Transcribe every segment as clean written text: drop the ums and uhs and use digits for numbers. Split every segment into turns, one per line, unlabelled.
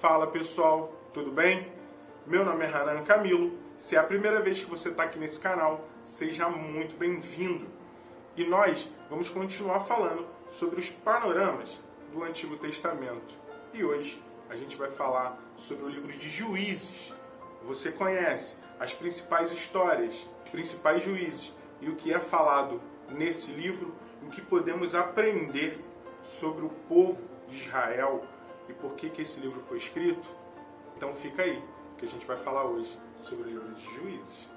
Fala pessoal, tudo bem? Meu nome é Hanan Camilo. Se é a primeira vez que você está aqui nesse canal, seja muito bem-vindo. E nós vamos continuar falando sobre os panoramas do Antigo Testamento. E hoje a gente vai falar sobre o livro de Juízes. Você conhece as principais histórias, os principais juízes e o que é falado nesse livro, o que podemos aprender sobre o povo de Israel e por que esse livro foi escrito. Então fica aí, que a gente vai falar hoje sobre o livro de Juízes.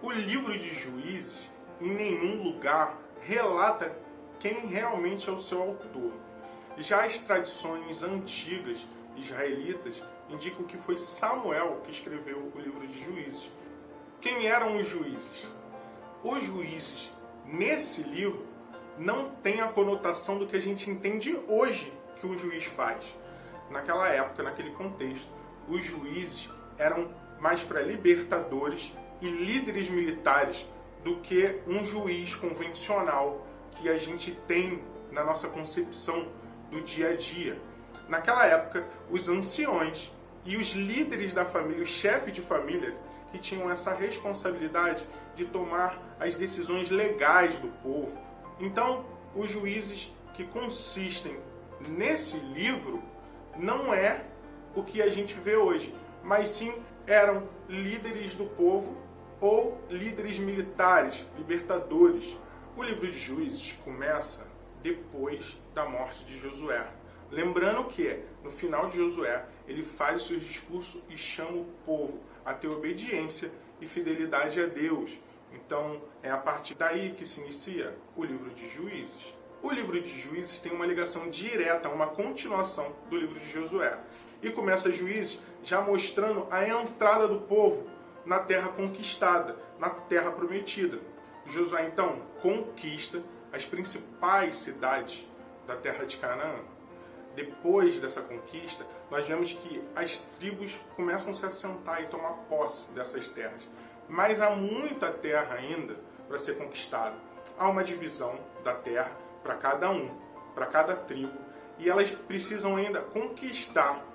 O livro de Juízes, em nenhum lugar, relata quem realmente é o seu autor. Já as tradições antigas israelitas indicam que foi Samuel que escreveu o livro de Juízes. Quem eram os juízes? Os juízes, nesse livro, não tem a conotação do que a gente entende hoje que um juiz faz. Naquela época, naquele contexto, os juízes eram mais para libertadores e líderes militares do que um juiz convencional que a gente tem na nossa concepção do dia a dia. Naquela época, os anciões e os líderes da família, os chefes de família, que tinham essa responsabilidade de tomar as decisões legais do povo. Então, os juízes que consistem nesse livro não é o que a gente vê hoje, mas sim eram líderes do povo ou líderes militares, libertadores. O livro de Juízes começa depois da morte de Josué. Lembrando que, no final de Josué, ele faz o seu discurso e chama o povo a ter obediência e fidelidade a Deus. Então, é a partir daí que se inicia o livro de Juízes. O livro de Juízes tem uma ligação direta, uma continuação do livro de Josué. E começa Juízes já mostrando a entrada do povo na terra conquistada, na terra prometida. Josué, então, conquista as principais cidades da terra de Canaã. Depois dessa conquista, nós vemos que as tribos começam a se assentar e tomar posse dessas terras. Mas há muita terra ainda para ser conquistada. Há uma divisão da terra para cada tribo, e elas precisam ainda conquistar,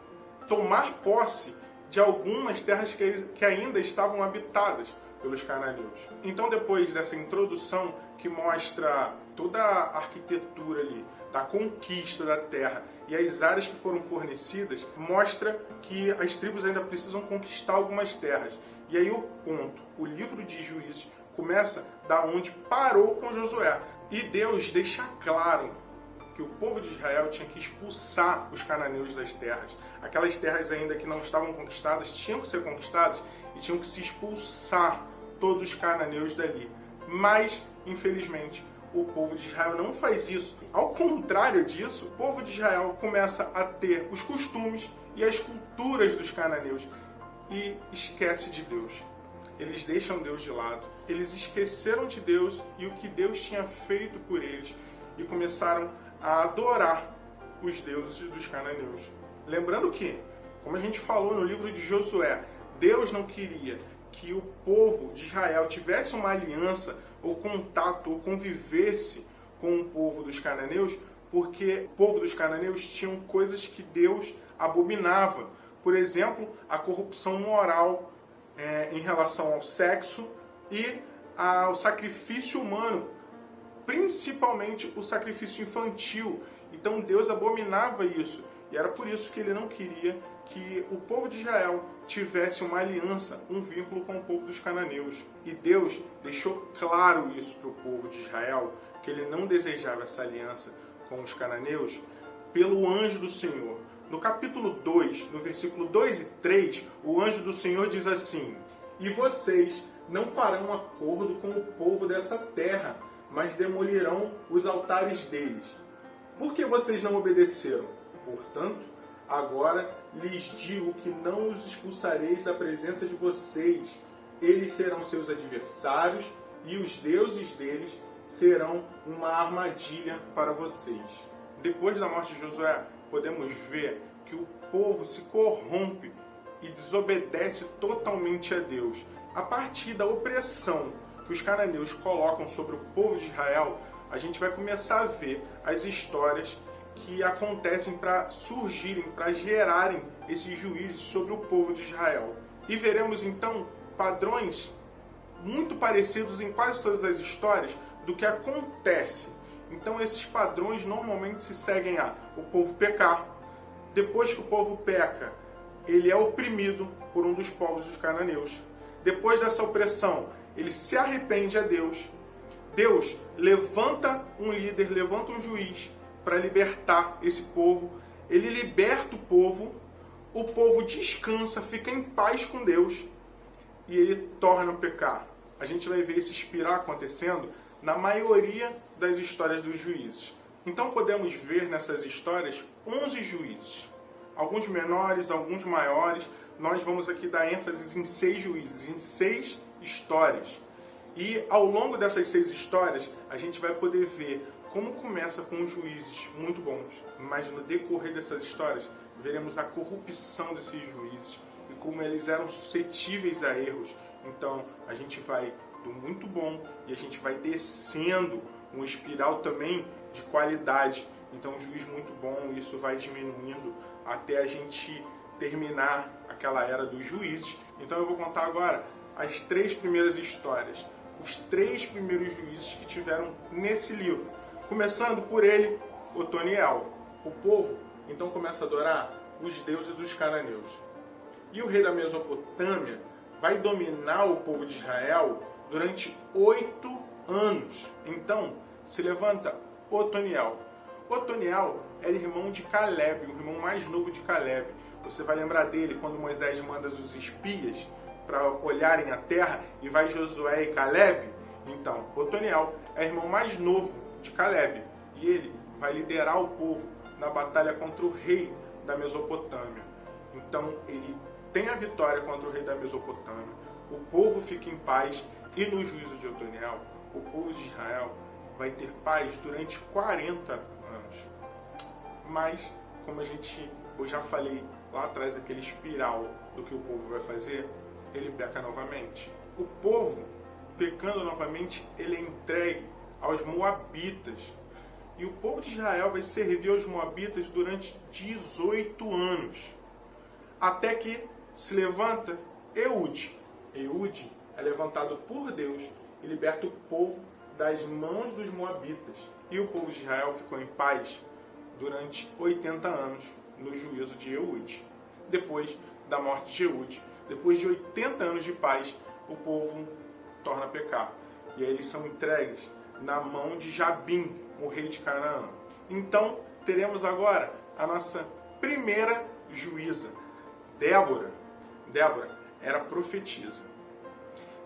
tomar posse de algumas terras que ainda estavam habitadas pelos cananeus. Então, depois dessa introdução que mostra toda a arquitetura ali, da conquista da terra e as áreas que foram fornecidas, mostra que as tribos ainda precisam conquistar algumas terras. E aí o livro de Juízes começa da onde parou com Josué. E Deus deixa claro que o povo de Israel tinha que expulsar os cananeus das terras. Aquelas terras ainda que não estavam conquistadas tinham que ser conquistadas e tinham que se expulsar todos os cananeus dali. Mas, infelizmente, o povo de Israel não faz isso. Ao contrário disso, o povo de Israel começa a ter os costumes e as culturas dos cananeus e esquece de Deus. Eles deixam Deus de lado, eles esqueceram de Deus e o que Deus tinha feito por eles e começaram a adorar os deuses dos cananeus. Lembrando que, como a gente falou no livro de Josué, Deus não queria que o povo de Israel tivesse uma aliança ou contato ou convivesse com o povo dos cananeus, porque o povo dos cananeus tinham coisas que Deus abominava. Por exemplo, a corrupção moral em relação ao sexo e ao sacrifício humano, principalmente o sacrifício infantil. Então Deus abominava isso, e era por isso que ele não queria que o povo de Israel tivesse uma aliança, um vínculo com o povo dos cananeus. E Deus deixou claro isso para o povo de Israel, que ele não desejava essa aliança com os cananeus, pelo anjo do Senhor. No capítulo 2, no versículo 2 e 3, o anjo do Senhor diz assim: "E vocês não farão acordo com o povo dessa terra, mas demolirão os altares deles. Por que vocês não obedeceram? Portanto, agora lhes digo que não os expulsareis da presença de vocês. Eles serão seus adversários e os deuses deles serão uma armadilha para vocês." Depois da morte de Josué, podemos ver que o povo se corrompe e desobedece totalmente a Deus. A partir da opressão que os cananeus colocam sobre o povo de Israel, a gente vai começar a ver as histórias que acontecem para surgirem, para gerarem esses juízes sobre o povo de Israel. E veremos então padrões muito parecidos em quase todas as histórias do que acontece. Então esses padrões normalmente se seguem a o povo pecar. Depois que o povo peca, ele é oprimido por um dos povos dos cananeus. Depois dessa opressão, ele se arrepende a Deus. Deus levanta um líder, levanta um juiz para libertar esse povo. Ele liberta o povo descansa, fica em paz com Deus e ele torna a pecar. A gente vai ver esse espiral acontecendo na maioria das histórias dos juízes. Então podemos ver nessas histórias 11 juízes. Alguns menores, alguns maiores. Nós vamos aqui dar ênfase em 6 juízes, em 6 histórias. E ao longo dessas 6 histórias, a gente vai poder ver como começa com juízes muito bons. Mas no decorrer dessas histórias, veremos a corrupção desses juízes e como eles eram suscetíveis a erros. Então, a gente vai do muito bom e a gente vai descendo um espiral também de qualidade. Então, um juiz muito bom, isso vai diminuindo até a gente terminar aquela era dos juízes. Então, eu vou contar agora as 3 primeiras histórias, os 3 primeiros juízes que tiveram nesse livro. Começando por ele, Otoniel. O povo, então, começa a adorar os deuses dos cananeus. E o rei da Mesopotâmia vai dominar o povo de Israel durante 8 anos. Então, se levanta Otoniel. Otoniel era irmão de Caleb, o irmão mais novo de Caleb. Você vai lembrar dele quando Moisés manda os espias para olharem a terra e vai Josué e Caleb? Então, Otoniel é irmão mais novo de Caleb e ele vai liderar o povo na batalha contra o rei da Mesopotâmia. Então, ele tem a vitória contra o rei da Mesopotâmia, o povo fica em paz e no juízo de Otoniel, o povo de Israel vai ter paz durante 40 anos. Mas, como eu já falei lá atrás, aquele espiral do que o povo vai fazer, ele peca novamente. O povo, pecando novamente, ele é entregue aos moabitas. E o povo de Israel vai servir aos moabitas durante 18 anos. Até que se levanta Eude. Eude é levantado por Deus e liberta o povo das mãos dos moabitas. E o povo de Israel ficou em paz durante 80 anos no juízo de Eude. Depois da morte de Eude, depois de 80 anos de paz, o povo torna a pecar. E aí eles são entregues na mão de Jabim, o rei de Canaã. Então, teremos agora a nossa primeira juíza, Débora. Débora era profetisa.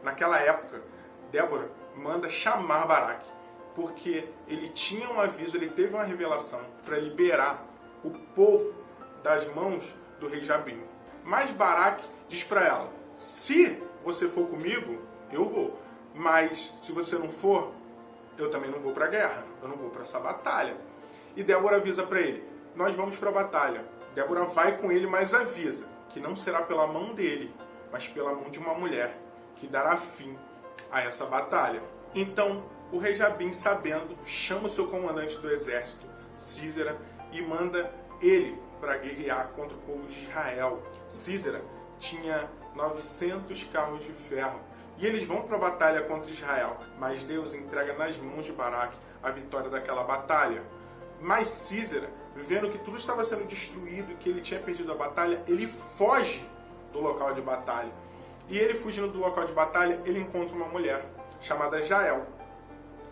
Naquela época, Débora manda chamar Baraque, porque ele tinha um aviso, ele teve uma revelação para liberar o povo das mãos do rei Jabim. Mas Baraque diz para ela: se você for comigo, eu vou. Mas se você não for, eu também não vou para a guerra, eu não vou para essa batalha. E Débora avisa para ele: nós vamos para a batalha. Débora vai com ele, mas avisa que não será pela mão dele, mas pela mão de uma mulher, que dará fim a essa batalha. Então, o rei Jabim, sabendo, chama o seu comandante do exército, Sísera, e manda ele para guerrear contra o povo de Israel. Sísera tinha 900 carros de ferro, e eles vão para a batalha contra Israel, mas Deus entrega nas mãos de Baraque a vitória daquela batalha. Mas Sísera, vendo que tudo estava sendo destruído e que ele tinha perdido a batalha, ele foge do local de batalha. E ele, fugindo do local de batalha, ele encontra uma mulher chamada Jael.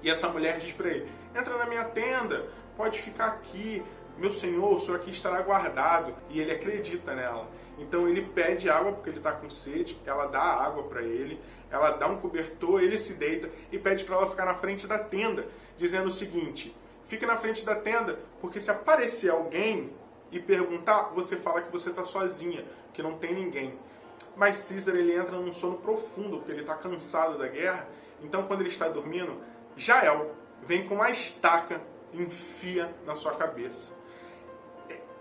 E essa mulher diz para ele: entra na minha tenda, pode ficar aqui, meu senhor, o senhor aqui estará guardado. E ele acredita nela. Então ele pede água porque ele está com sede, ela dá água para ele, ela dá um cobertor, ele se deita e pede para ela ficar na frente da tenda, dizendo o seguinte: fique na frente da tenda, porque se aparecer alguém e perguntar, você fala que você está sozinha, que não tem ninguém. Mas Sísera, ele entra num sono profundo, porque ele está cansado da guerra. Então, quando ele está dormindo, Jael vem com uma estaca e enfia na sua cabeça.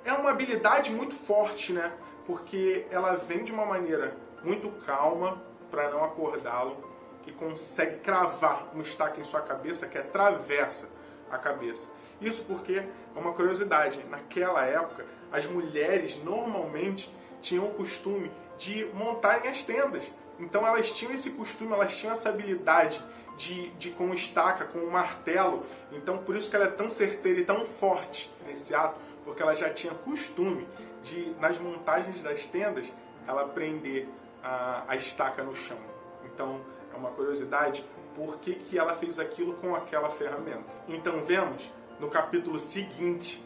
É uma habilidade muito forte, né? Porque ela vem de uma maneira muito calma, para não acordá-lo, e consegue cravar uma estaca em sua cabeça que atravessa a cabeça. Isso porque uma curiosidade, naquela época, as mulheres normalmente tinham o costume de montarem as tendas. Então elas tinham esse costume, elas tinham essa habilidade de com estaca, com um martelo. Então por isso que ela é tão certeira e tão forte nesse ato, porque ela já tinha costume de, nas montagens das tendas, ela prender a estaca no chão. Então é uma curiosidade, por que ela fez aquilo com aquela ferramenta. Então vemos no capítulo seguinte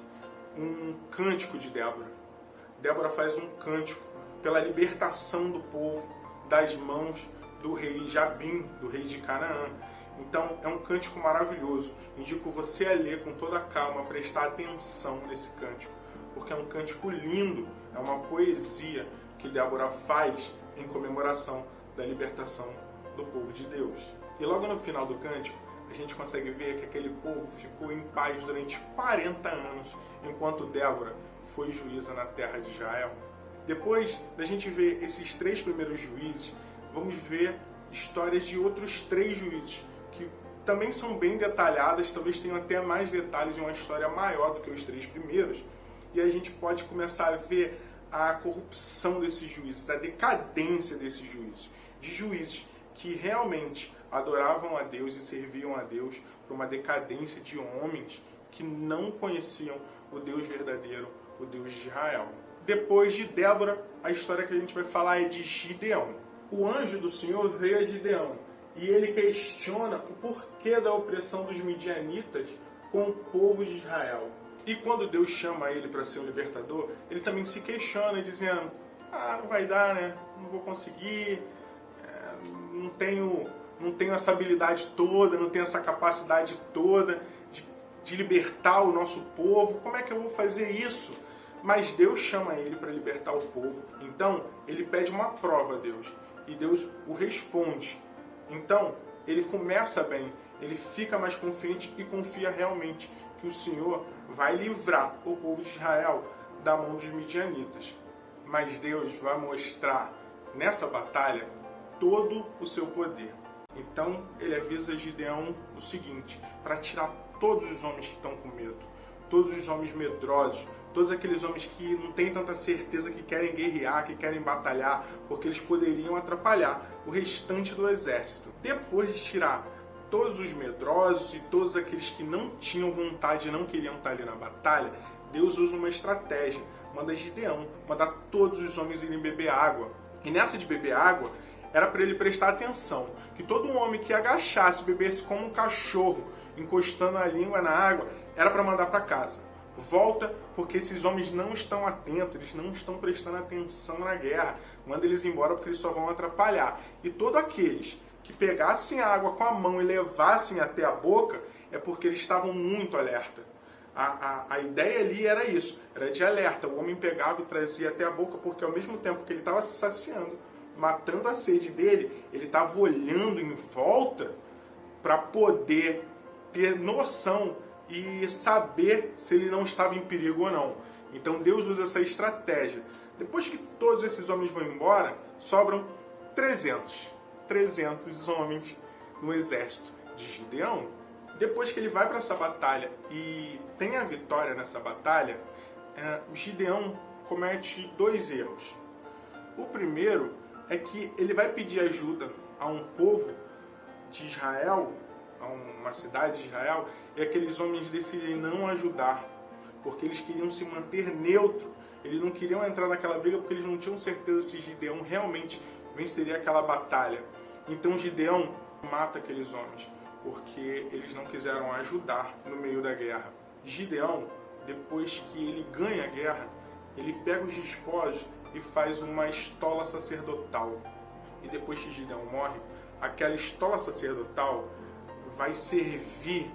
um cântico de Débora. Débora faz um cântico pela libertação do povo das mãos do rei Jabim, do rei de Canaã. Então é um cântico maravilhoso. Indico você a ler com toda a calma, prestar atenção nesse cântico, porque é um cântico lindo, é uma poesia que Débora faz em comemoração da libertação do povo de Deus. E logo no final do cântico, a gente consegue ver que aquele povo ficou em paz durante 40 anos, enquanto Débora foi juíza na terra de Israel. Depois da gente ver esses 3 primeiros juízes, vamos ver histórias de outros 3 juízes, que também são bem detalhadas, talvez tenham até mais detalhes e uma história maior do que os 3 primeiros. E a gente pode começar a ver a corrupção desses juízes, a decadência desses juízes, de juízes que realmente adoravam a Deus e serviam a Deus, para uma decadência de homens que não conheciam o Deus verdadeiro, o Deus de Israel. Depois de Débora, a história que a gente vai falar é de Gideão. O anjo do Senhor veio a Gideão e ele questiona o porquê da opressão dos midianitas com o povo de Israel. E quando Deus chama ele para ser um libertador, ele também se questiona, dizendo: não vai dar, né? Não vou conseguir, não tenho essa habilidade toda, não tenho essa capacidade toda de libertar o nosso povo. Como é que eu vou fazer isso? Mas Deus chama ele para libertar o povo. Então, ele pede uma prova a Deus. E Deus o responde. Então, ele começa bem. Ele fica mais confiante e confia realmente que o Senhor vai livrar o povo de Israel da mão dos midianitas. Mas Deus vai mostrar nessa batalha todo o seu poder. Então, ele avisa Gideão o seguinte: para tirar todos os homens que estão com medo, todos os homens medrosos, todos aqueles homens que não têm tanta certeza, que querem guerrear, que querem batalhar, porque eles poderiam atrapalhar o restante do exército. Depois de tirar todos os medrosos e todos aqueles que não tinham vontade e não queriam estar ali na batalha, Deus usa uma estratégia. Manda Gideão, manda todos os homens irem beber água. E nessa de beber água, era para ele prestar atenção, que todo homem que agachasse, bebesse como um cachorro, encostando a língua na água, era para mandar para casa. Volta, porque esses homens não estão atentos, eles não estão prestando atenção na guerra. Manda eles embora, porque eles só vão atrapalhar. E todos aqueles que pegassem a água com a mão e levassem até a boca, é porque eles estavam muito alerta. A ideia ali era isso, era de alerta. O homem pegava e trazia até a boca, porque ao mesmo tempo que ele estava se saciando, matando a sede dele, ele estava olhando em volta para poder ter noção e saber se ele não estava em perigo ou não. Então Deus usa essa estratégia. Depois que todos esses homens vão embora, sobram 300 homens no exército de Gideão. Depois que ele vai para essa batalha e tem a vitória nessa batalha, Gideão comete 2 erros. O primeiro é que ele vai pedir ajuda a um povo de Israel, a uma cidade de Israel, e aqueles homens decidem não ajudar, porque eles queriam se manter neutro. Eles não queriam entrar naquela briga porque eles não tinham certeza se Gideão realmente venceria aquela batalha. Então Gideão mata aqueles homens, porque eles não quiseram ajudar no meio da guerra. Gideão, depois que ele ganha a guerra, ele pega os despojos e faz uma estola sacerdotal. E depois que Gideão morre, aquela estola sacerdotal vai servir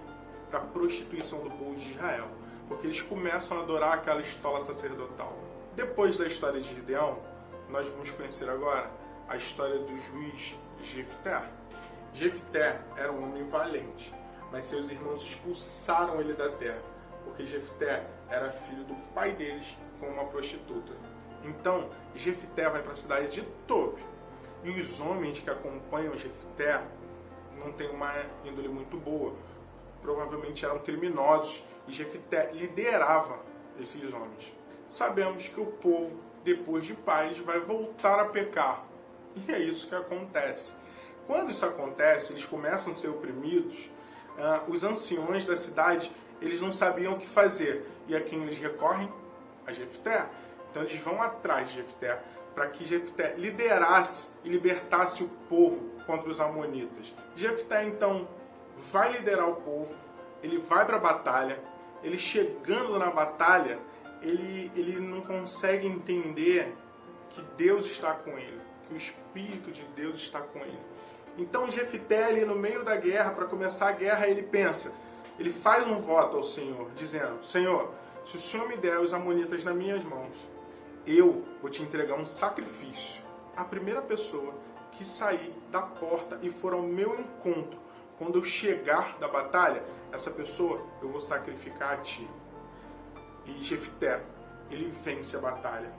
para a prostituição do povo de Israel, porque eles começam a adorar aquela estola sacerdotal. Depois da história de Gideão, nós vamos conhecer agora a história do juiz Jefté. Jefté era um homem valente, mas seus irmãos expulsaram ele da terra, porque Jefté era filho do pai deles com uma prostituta. Então, Jefté vai para a cidade de Tobi, e os homens que acompanham Jefté não têm uma índole muito boa. Provavelmente eram criminosos E Jefté liderava esses homens. Sabemos que o povo, depois de paz, vai voltar a pecar. E é isso que acontece. Quando isso acontece, eles começam a ser oprimidos. Os anciões da cidade, eles não sabiam o que fazer. E a quem eles recorrem? A Jefté. Então eles vão atrás de Jefté para que Jefté liderasse e libertasse o povo contra os amonitas. Jefté então vai liderar o povo, ele vai para a batalha, ele chegando na batalha, ele não consegue entender que Deus está com ele, que o Espírito de Deus está com ele. Então Jefté ali no meio da guerra, para começar a guerra, ele pensa, ele faz um voto ao Senhor, dizendo, Senhor, se o Senhor me der os amonitas nas minhas mãos, eu vou te entregar um sacrifício. A primeira pessoa que sair da porta e for ao meu encontro, quando eu chegar da batalha, essa pessoa eu vou sacrificar a ti. E Jefté, ele vence a batalha.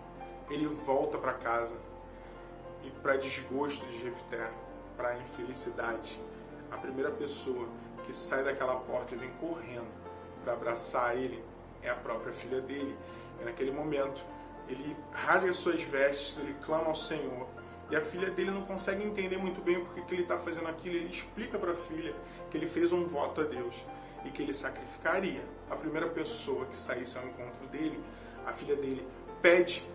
Ele volta para casa. E para desgosto de Jefté, para infelicidade, a primeira pessoa que sai daquela porta e vem correndo para abraçar ele é a própria filha dele. E naquele momento, ele rasga suas vestes, ele clama ao Senhor. E a filha dele não consegue entender muito bem porque que ele está fazendo aquilo. Ele explica para a filha que ele fez um voto a Deus e que ele sacrificaria a primeira pessoa que saísse ao encontro dele. A filha dele pede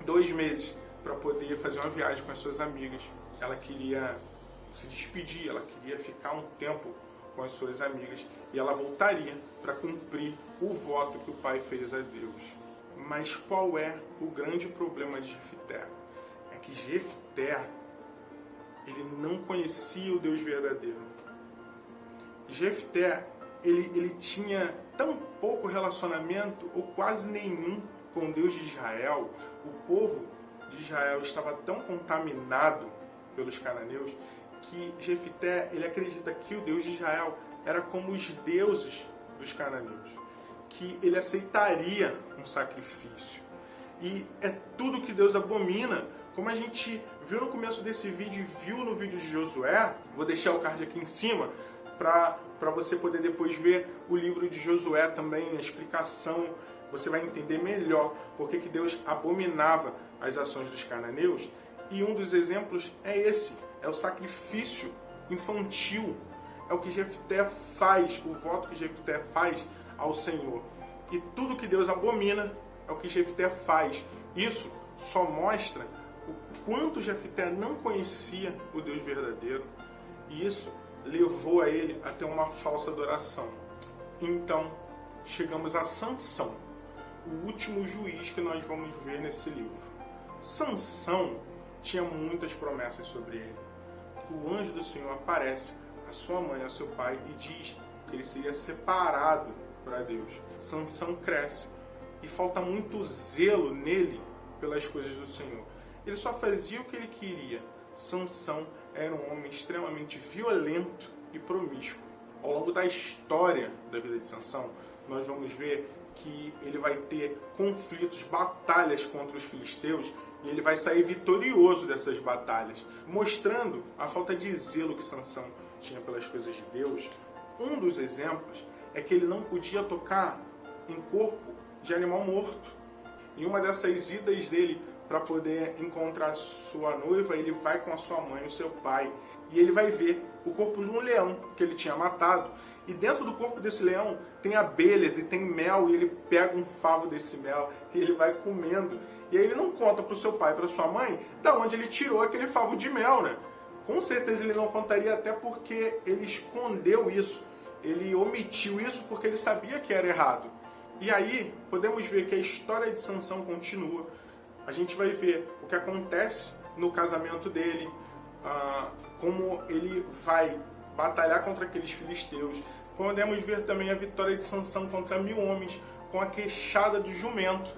2 meses para poder fazer uma viagem com as suas amigas. Ela queria se despedir, ela queria ficar um tempo com as suas amigas e ela voltaria para cumprir o voto que o pai fez a Deus. Mas qual é o grande problema de Jefté? É que Jefté, ele não conhecia o Deus verdadeiro. Jefté, ele tinha tão pouco relacionamento, ou quase nenhum, com o Deus de Israel. O povo de Israel estava tão contaminado pelos cananeus que Jefté, ele acredita que o Deus de Israel era como os deuses dos cananeus, que ele aceitaria um sacrifício. E é tudo que Deus abomina, como a gente viu no começo desse vídeo e viu no vídeo de Josué. Vou deixar o card aqui em cima para você poder depois ver o livro de Josué também, a explicação. Você vai entender melhor porque que Deus abominava as ações dos cananeus. E um dos exemplos é esse, é o sacrifício infantil. É o que Jefté faz, o voto que Jefté faz ao Senhor. E tudo que Deus abomina é o que Jefté faz. Isso só mostra o quanto Jefté não conhecia o Deus verdadeiro. E isso levou a ele a ter uma falsa adoração. Então, chegamos a Sansão, o último juiz que nós vamos ver nesse livro. Sansão tinha muitas promessas sobre ele. O anjo do Senhor aparece a sua mãe, ao seu pai, e diz que ele seria separado para Deus. Sansão cresce e falta muito zelo nele pelas coisas do Senhor. Ele só fazia o que ele queria. Sansão era um homem extremamente violento e promíscuo. Ao longo da história da vida de Sansão, nós vamos ver que ele vai ter conflitos, batalhas contra os filisteus, e ele vai sair vitorioso dessas batalhas, mostrando a falta de zelo que Sansão tinha pelas coisas de Deus. Um dos exemplos é que ele não podia tocar em corpo de animal morto. Em uma dessas idas dele para poder encontrar sua noiva, ele vai com a sua mãe, o seu pai, e ele vai ver o corpo de um leão que ele tinha matado. E dentro do corpo desse leão tem abelhas e tem mel, e ele pega um favo desse mel e ele vai comendo. E aí ele não conta para o seu pai e para sua mãe da onde ele tirou aquele favo de mel, né? Com certeza ele não contaria, até porque ele escondeu isso. Ele omitiu isso porque ele sabia que era errado. E aí podemos ver que a história de Sansão continua. A gente vai ver o que acontece no casamento dele, como ele vai batalhar contra aqueles filisteus. Podemos ver também a vitória de Sansão contra 1000 homens com a queixada do jumento.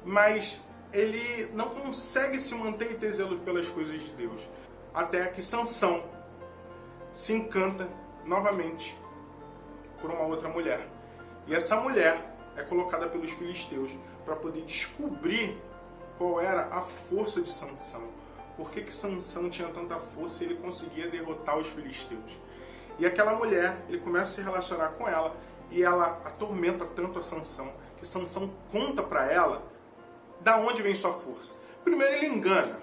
Mas ele não consegue se manter e ter zelo pelas coisas de Deus. Até que Sansão se encanta novamente por uma outra mulher. E essa mulher é colocada pelos filisteus para poder descobrir qual era a força de Sansão. Por que Sansão tinha tanta força e ele conseguia derrotar os filisteus. E aquela mulher, ele começa a se relacionar com ela e ela atormenta tanto a Sansão, que Sansão conta para ela da onde vem sua força. Primeiro ele engana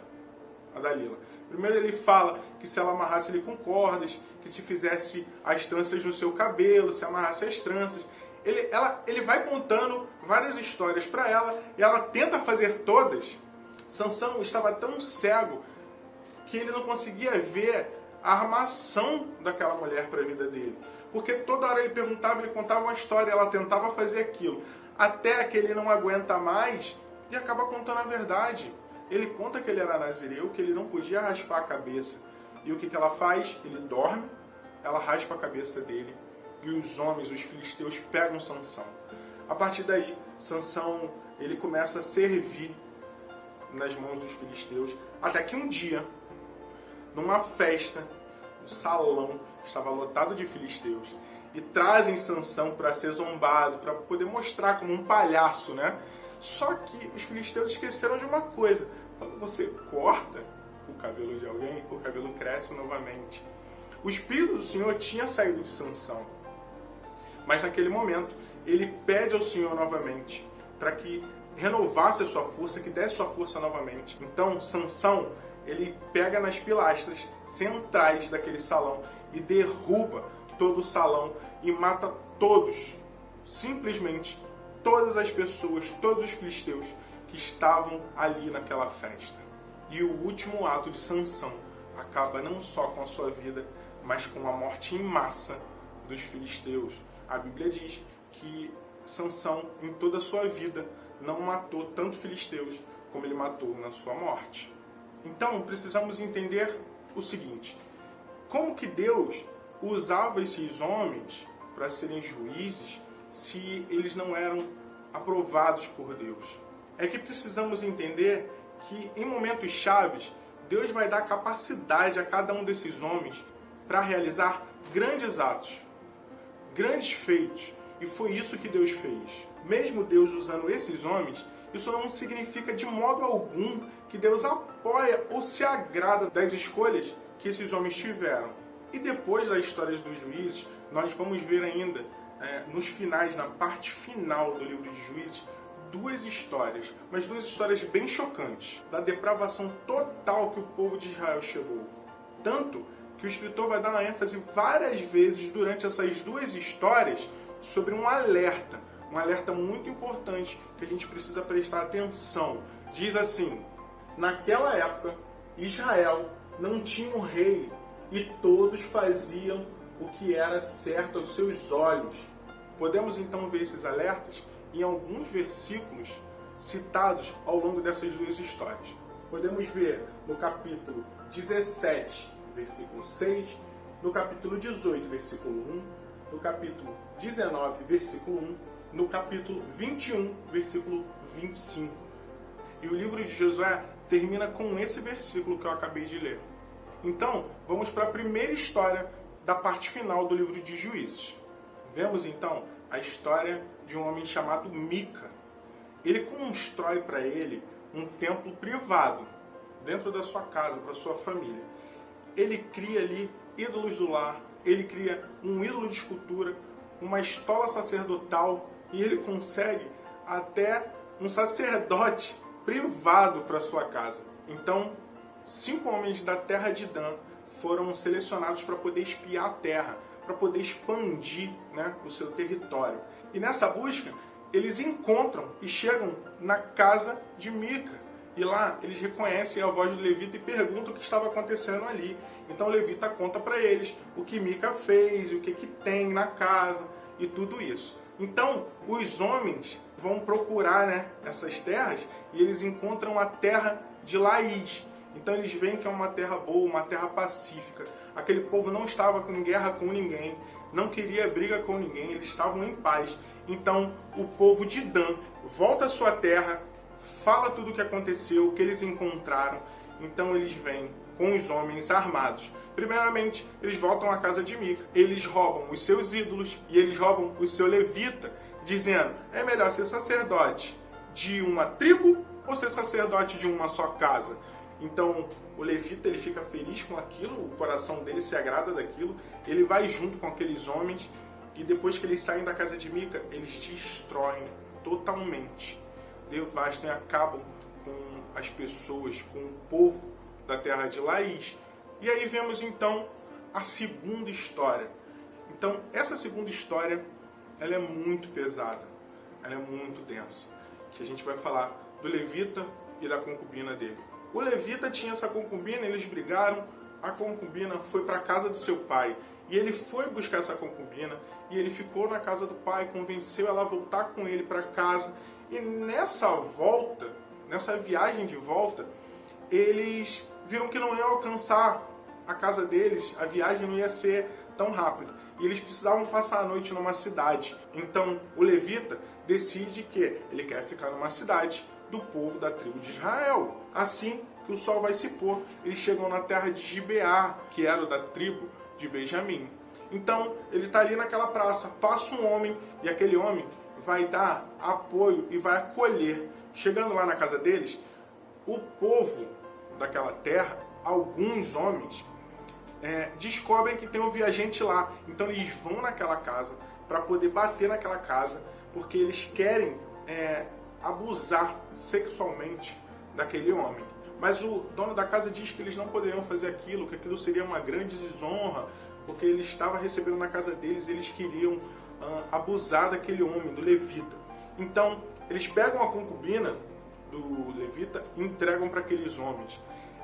a Dalila. Primeiro ele fala que se ela amarrasse ele com cordas, que se fizesse as tranças no seu cabelo, se amarrasse as tranças. Ele vai contando várias histórias para ela e ela tenta fazer todas. Sansão estava tão cego que ele não conseguia ver a armação daquela mulher para a vida dele. Porque toda hora ele perguntava, ele contava uma história, ela tentava fazer aquilo. Até que ele não aguenta mais e acaba contando a verdade. Ele conta que ele era nazireu, que ele não podia raspar a cabeça. E o que ela faz? Ele dorme, ela raspa a cabeça dele. E os homens, os filisteus, pegam Sansão. A partir daí, Sansão ele começa a servir nas mãos dos filisteus. Até que um dia, numa festa, o salão estava lotado de filisteus. E trazem Sansão para ser zombado, para poder mostrar como um palhaço, né? Só que os filisteus esqueceram de uma coisa. Quando você corta o cabelo de alguém, o cabelo cresce novamente. O Espírito do Senhor tinha saído de Sansão. Mas naquele momento, ele pede ao Senhor novamente para que renovasse a sua força, que desse sua força novamente. Então, Sansão, ele pega nas pilastras centrais daquele salão e derruba todo o salão e mata todos, simplesmente todas as pessoas, todos os filisteus que estavam ali naquela festa. E o último ato de Sansão acaba não só com a sua vida, mas com a morte em massa dos filisteus. A Bíblia diz que Sansão, em toda a sua vida, não matou tanto filisteus como ele matou na sua morte. Então, precisamos entender o seguinte: como que Deus usava esses homens para serem juízes se eles não eram aprovados por Deus? É que precisamos entender que em momentos chaves, Deus vai dar capacidade a cada um desses homens para realizar grandes atos, grandes feitos. E foi isso que Deus fez. Mesmo Deus usando esses homens, isso não significa de modo algum que Deus apoia ou se agrada das escolhas que esses homens tiveram. E depois das histórias dos juízes, nós vamos ver ainda, nos finais, na parte final do livro de Juízes, duas histórias, mas duas histórias bem chocantes, da depravação total que o povo de Israel chegou. Tanto que o escritor vai dar uma ênfase várias vezes durante essas duas histórias sobre um alerta muito importante que a gente precisa prestar atenção. Diz assim: naquela época, Israel não tinha um rei e todos faziam o que era certo aos seus olhos. Podemos então ver esses alertas em alguns versículos citados ao longo dessas duas histórias. Podemos ver no capítulo 17, versículo 6, no capítulo 18, versículo 1, no capítulo 19, versículo 1, no capítulo 21, versículo 25. E o livro de Josué termina com esse versículo que eu acabei de ler. Então, vamos para a primeira história da parte final do livro de Juízes. Vemos então a história de um homem chamado Mica. Ele constrói para ele um templo privado dentro da sua casa, para sua família. Ele cria ali ídolos do lar, ele cria um ídolo de escultura, uma estola sacerdotal, e ele consegue até um sacerdote privado para sua casa. Então, 5 homens da terra de Dan foram selecionados para poder espiar a terra, para poder expandir, o seu território. E nessa busca, eles encontram e chegam na casa de Mica. E lá eles reconhecem a voz do levita e perguntam o que estava acontecendo ali. Então o levita conta para eles o que Mica fez, o que tem na casa e tudo isso. Então os homens vão procurar essas terras e eles encontram a terra de Laís. Então eles veem que é uma terra boa, uma terra pacífica. Aquele povo não estava em guerra com ninguém, não queria briga com ninguém, eles estavam em paz. Então o povo de Dan volta à sua terra, fala tudo o que aconteceu, o que eles encontraram. Então eles vêm com os homens armados. Primeiramente, eles voltam à casa de Mica. Eles roubam os seus ídolos e eles roubam o seu levita, dizendo: é melhor ser sacerdote de uma tribo ou ser sacerdote de uma só casa? Então o levita ele fica feliz com aquilo, o coração dele se agrada daquilo, ele vai junto com aqueles homens E depois que eles saem da casa de Mica, eles destroem totalmente, devastam e acabam com as pessoas, com o povo da terra de Laís. E aí vemos então a segunda história. Então essa segunda história, ela é muito pesada, ela é muito densa, que a gente vai falar do levita e da concubina dele. O levita tinha essa concubina, eles brigaram, a concubina foi para a casa do seu pai, e ele foi buscar essa concubina, e ele ficou na casa do pai, convenceu ela a voltar com ele para casa, e nessa volta, nessa viagem de volta, eles viram que não iam alcançar a casa deles, a viagem não ia ser tão rápida, e eles precisavam passar a noite numa cidade. Então o levita decide que ele quer ficar numa cidade do povo da tribo de Israel. Assim que o sol vai se pôr, eles chegam na terra de Gibeá, que era da tribo de Benjamim. Então ele está ali naquela praça, passa um homem, e aquele homem vai dar apoio e vai acolher. Chegando lá na casa deles, o povo daquela terra, alguns homens, descobrem que tem um viajante lá. Então eles vão naquela casa para poder bater naquela casa, porque eles querem abusar sexualmente daquele homem. Mas o dono da casa diz que eles não poderiam fazer aquilo, que aquilo seria uma grande desonra, porque ele estava recebendo na casa deles, eles queriam abusar daquele homem, do levita. Então eles pegam a concubina do levita e entregam para aqueles homens.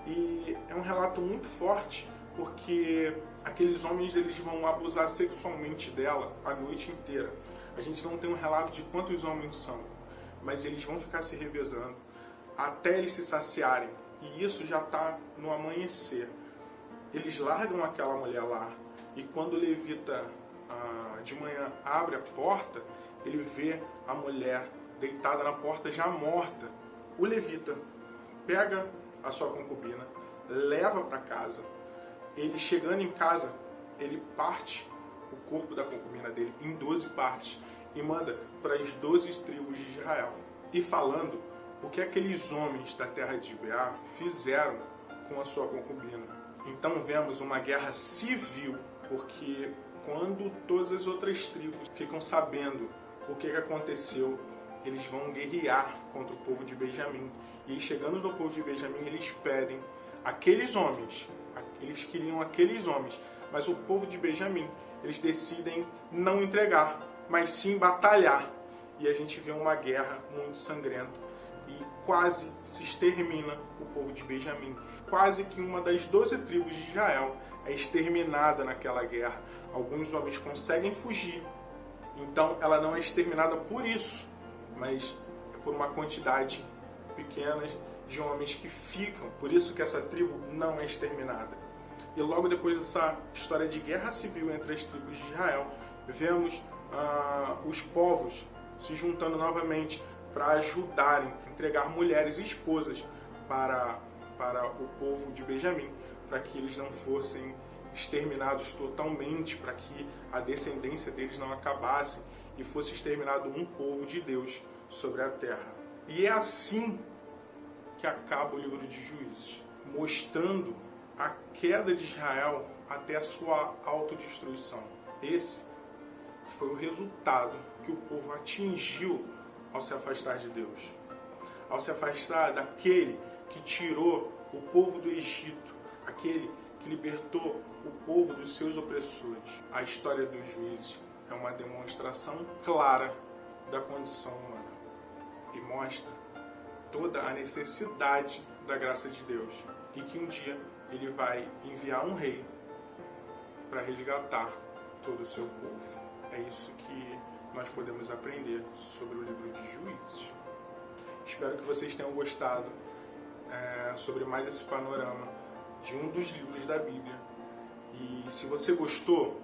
E é um relato muito forte, porque aqueles homens eles vão abusar sexualmente dela a noite inteira. A gente não tem um relato de quantos homens são, mas eles vão ficar se revezando até eles se saciarem. E isso já está no amanhecer. Eles largam aquela mulher lá, e quando o levita de manhã abre a porta, ele vê a mulher deitada na porta já morta. O levita pega a sua concubina, leva para casa. Ele, chegando em casa, ele parte o corpo da concubina dele em 12 partes e manda para as 12 tribos de Israel. E falando o que aqueles homens da terra de Gibeá fizeram com a sua concubina. Então vemos uma guerra civil, porque quando todas as outras tribos ficam sabendo o que aconteceu, eles vão guerrear contra o povo de Benjamim. E chegando no povo de Benjamim, eles pedem aqueles homens, eles queriam aqueles homens, mas o povo de Benjamim, eles decidem não entregar, mas sim batalhar. E a gente vê uma guerra muito sangrenta e quase se extermina o povo de Benjamim. Quase que uma das 12 tribos de Israel é exterminada naquela guerra. Alguns homens conseguem fugir, então ela não é exterminada por isso, mas é por uma quantidade pequena de homens que ficam. Por isso que essa tribo não é exterminada. E logo depois dessa história de guerra civil entre as tribos de Israel, vemos os povos se juntando novamente para ajudarem, entregar mulheres e esposas para o povo de Benjamim, para que eles não fossem exterminados totalmente, para que a descendência deles não acabasse e fosse exterminado um povo de Deus sobre a terra. E é assim que acaba o livro de Juízes, mostrando a queda de Israel até a sua autodestruição. Esse foi o resultado que o povo atingiu ao se afastar de Deus, ao se afastar daquele que tirou o povo do Egito, aquele que libertou o povo dos seus opressores. A história dos Juízes é uma demonstração clara da condição humana e mostra toda a necessidade da graça de Deus, e que um dia ele vai enviar um rei para resgatar todo o seu povo. É isso que nós podemos aprender sobre o livro de Juízes. Espero que vocês tenham gostado sobre mais esse panorama de um dos livros da Bíblia. E se você gostou,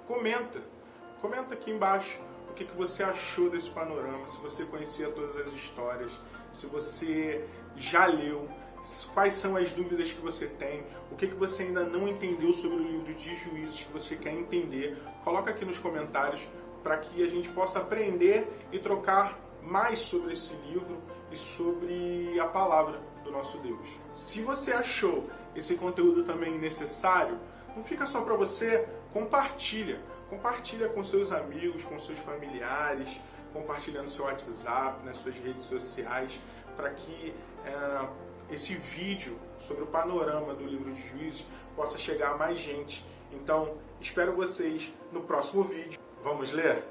comenta aqui embaixo o que você achou desse panorama, se você conhecia todas as histórias, se você já leu, quais são as dúvidas que você tem, o que você ainda não entendeu sobre o livro de Juízes que você quer entender. Coloca aqui nos comentários para que a gente possa aprender e trocar mais sobre esse livro e sobre a palavra do nosso Deus. Se você achou esse conteúdo também necessário, não fica só para você, compartilha compartilha com seus amigos, com seus familiares, compartilha no seu WhatsApp, nas suas redes sociais, para que esse vídeo sobre o panorama do livro de Juízes possa chegar a mais gente. Então, espero vocês no próximo vídeo. Vamos ler?